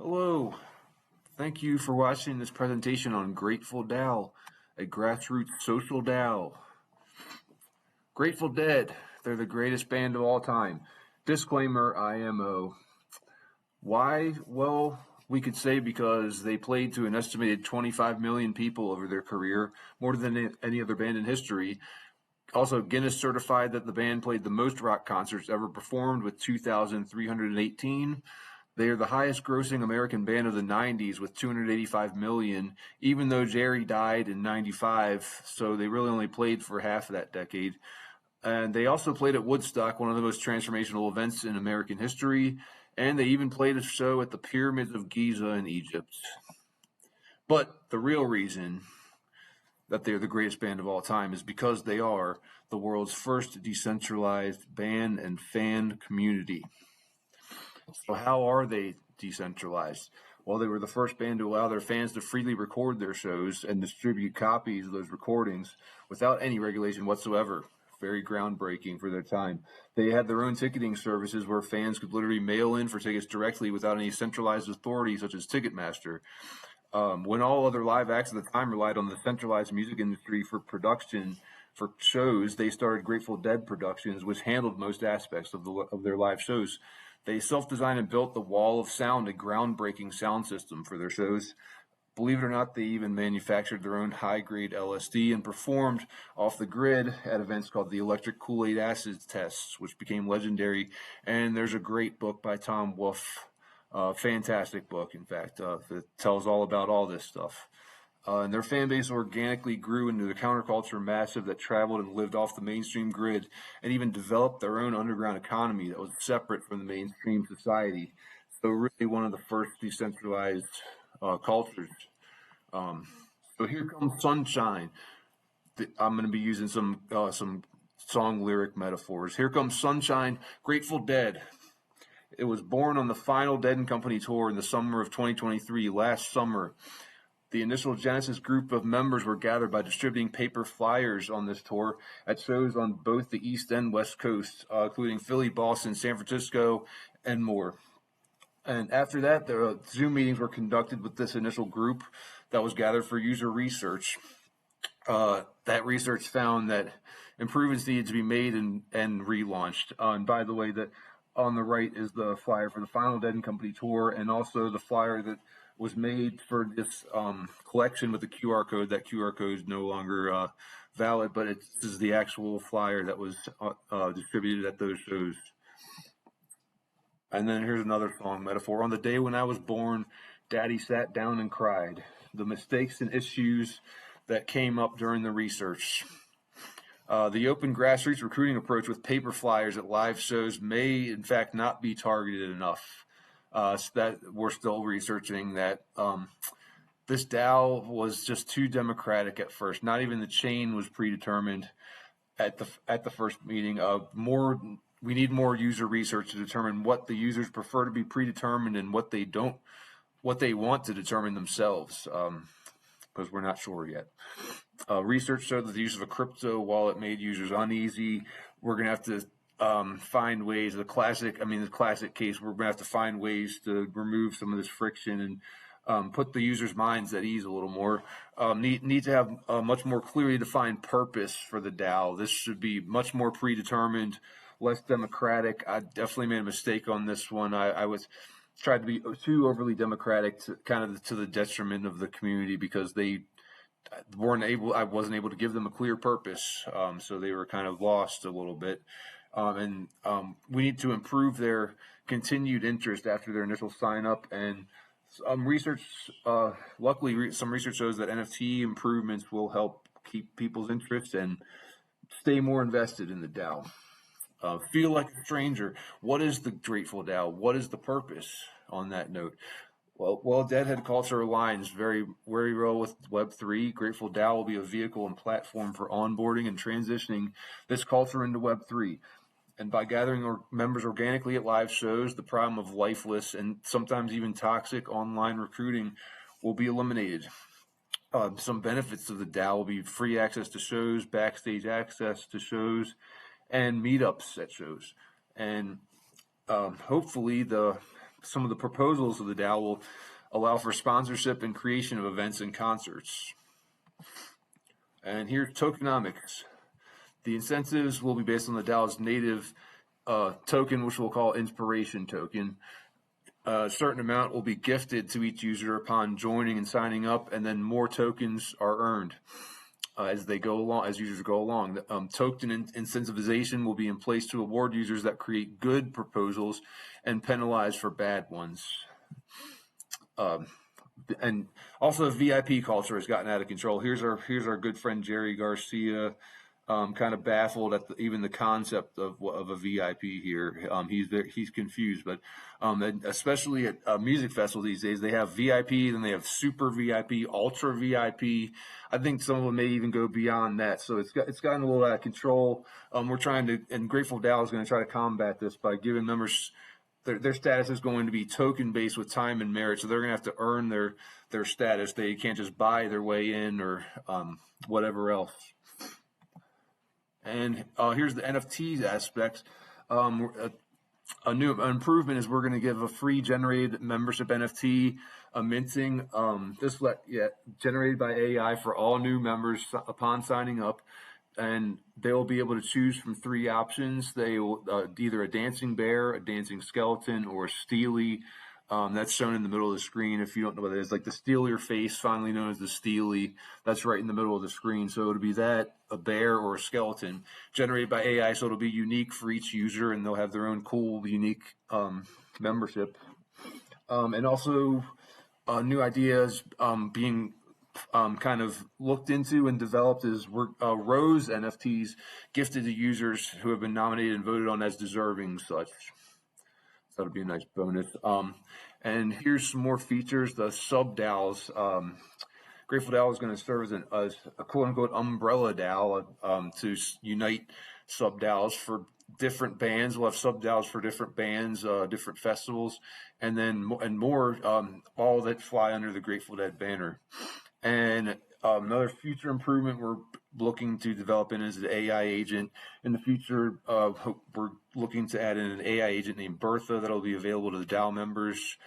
Hello, thank you for watching this presentation on Grateful DAO, a grassroots social DAO. Grateful Dead, they're the greatest band of all time. Disclaimer, IMO. Why? Well, we could say because they played to an estimated 25 million people over their career, more than any other band in history. Also, Guinness certified that the band played the most rock concerts ever performed with 2,318. They are the highest grossing American band of the 90s with 285 million, even though Jerry died in 95, so they really only played for half of that decade. And they also played at Woodstock, one of the most transformational events in American history, and they even played a show at the Pyramids of Giza in Egypt. But the real reason that they're the greatest band of all time is because they are the world's first decentralized band and fan community. So how are they decentralized? Well, they were the first band to allow their fans to freely record their shows and distribute copies of those recordings without any regulation whatsoever. Very groundbreaking for their time. They had their own ticketing services where fans could literally mail in for tickets directly without any centralized authority such as Ticketmaster. When all other live acts at the time relied on the centralized music industry for production for shows, they started Grateful Dead Productions, which handled most aspects of their live shows. They self-designed and built the Wall of Sound, a groundbreaking sound system for their shows. Believe it or not, they even manufactured their own high-grade LSD and performed off the grid at events called the Electric Kool-Aid Acid Tests, which became legendary. And there's a great book by Tom Wolfe, fantastic book, in fact, that tells all about all this stuff. And their fan base organically grew into the counterculture massive that traveled and lived off the mainstream grid and even developed their own underground economy that was separate from the mainstream society. So really one of the first decentralized cultures. So here comes sunshine. I'm going to be using some song lyric metaphors. Here comes sunshine, Grateful Dead. It was born on the final Dead and Company tour in the summer of 2023, last summer. The initial Genesis group of members were gathered by distributing paper flyers on this tour at shows on both the East and West Coast, including Philly, Boston, San Francisco, and more. And after that, the Zoom meetings were conducted with this initial group that was gathered for user research. That research found that improvements needed to be made and relaunched. And by the way, that on the right is the flyer for the final Dead and Company tour, and also the flyer that was made for this collection with the QR code. That QR code is no longer valid, but this is the actual flyer that was distributed at those shows. And then here's another song metaphor. On the day when I was born, Daddy sat down and cried. The mistakes and issues that came up during the research. The open grassroots recruiting approach with paper flyers at live shows may, in fact, not be targeted enough. So that we're still researching that. This DAO was just too democratic at first. Not even the chain was predetermined at the first meeting. We need more user research to determine what the users prefer to be predetermined and what they want to determine themselves, because we're not sure yet. Research showed that the use of a crypto wallet made users uneasy. We're going to have to find ways. The classic case, we're going to have to find ways to remove some of this friction and put the users' minds at ease a little more. Need to have a much more clearly defined purpose for the DAO. This should be much more predetermined, less democratic. I definitely made a mistake on this one. I was tried to be too overly democratic, to the detriment of the community, because they I wasn't able to give them a clear purpose, so they were kind of lost a little bit. And we need to improve their continued interest after their initial sign up. And luckily, some research shows that NFT improvements will help keep people's interest and stay more invested in the DAO. Feel like a stranger. What is the Grateful DAO? What is the purpose on that note? Well, Deadhead culture aligns very, very well with Web3. Grateful DAO will be a vehicle and platform for onboarding and transitioning this culture into Web3. And by gathering members organically at live shows, the problem of lifeless and sometimes even toxic online recruiting will be eliminated. Some benefits of the DAO will be free access to shows, backstage access to shows, and meetups at shows. And hopefully the some of the proposals of the DAO will allow for sponsorship and creation of events and concerts. And here's tokenomics. The incentives will be based on the DAO's native token, which we'll call inspiration token. A certain amount will be gifted to each user upon joining and signing up, and then more tokens are earned as they go along, as users go along. Token incentivization will be in place to award users that create good proposals and penalize for bad ones. And also, VIP culture has gotten out of control. Here's our good friend Jerry Garcia, kind of baffled at even the concept of a VIP here. He's confused, but especially at music festivals these days, they have VIP, then they have super VIP, ultra VIP. I think some of them may even go beyond that. So it's gotten a little out of control. We're trying to, and Grateful DAO is going to try to combat this by giving members their status is going to be token based with time and merit, so they're going to have to earn their status. They can't just buy their way in or whatever else. And here's the NFTs aspect. A new improvement is we're going to give a free generated membership NFT, minting, generated by AI for all new members upon signing up. And they will be able to choose from 3 options. They will either a dancing bear, a dancing skeleton, or a steely. That's shown in the middle of the screen. If you don't know what it is, like the steelier face, finally known as the steely, that's right in the middle of the screen. So it'll be that, a bear or a skeleton, generated by AI. So it'll be unique for each user, and they'll have their own cool, unique membership. And also new ideas being kind of looked into and developed is Rose NFTs gifted to users who have been nominated and voted on as deserving such. So that'll be a nice bonus. And here's some more features. The sub DAOs. Grateful DAO is going to serve as a quote unquote umbrella DAO to unite sub DAOs for different bands. We'll have sub DAOs for different bands, different festivals, and then more, all that fly under the Grateful Dead banner. And another future improvement we're looking to develop is the AI agent. In the future, we're looking to add in an AI agent named Bertha that'll be available to the DAO members.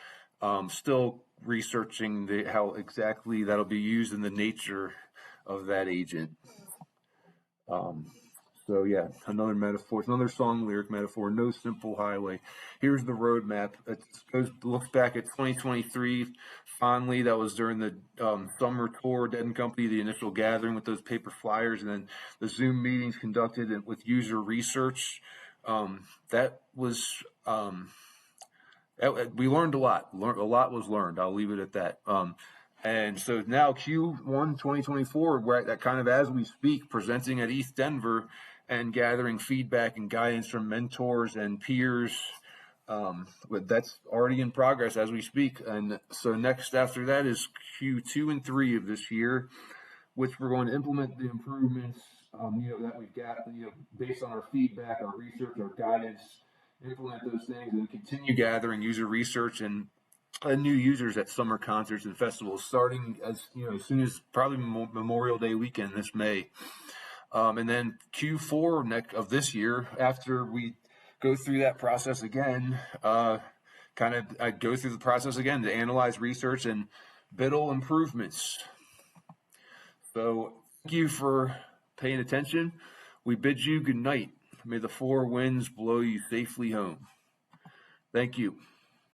Still researching how exactly that'll be used and the nature of that agent. So yeah, another metaphor, it's another song lyric metaphor, no simple highway. Here's the roadmap. It looks back at 2023 fondly. That was during the summer tour, Dead and Company, the initial gathering with those paper flyers, and then the Zoom meetings conducted with user research. We learned a lot. A lot was learned. I'll leave it at that. And so now Q1 2024, we're at that kind of as we speak, presenting at East Denver and gathering feedback and guidance from mentors and peers. But that's already in progress as we speak. And so next after that is Q2 and 3 of this year, which we're going to implement the improvements, that we've got, based on our feedback, our research, our guidance, implement those things and continue gathering user research and new users at summer concerts and festivals, starting as soon as probably Memorial Day weekend this May. And then Q4 of this year, after we go through that process again, I go through the process again to analyze research and BIDL improvements. So thank you for paying attention. We bid you good night. May the 4 winds blow you safely home. Thank you.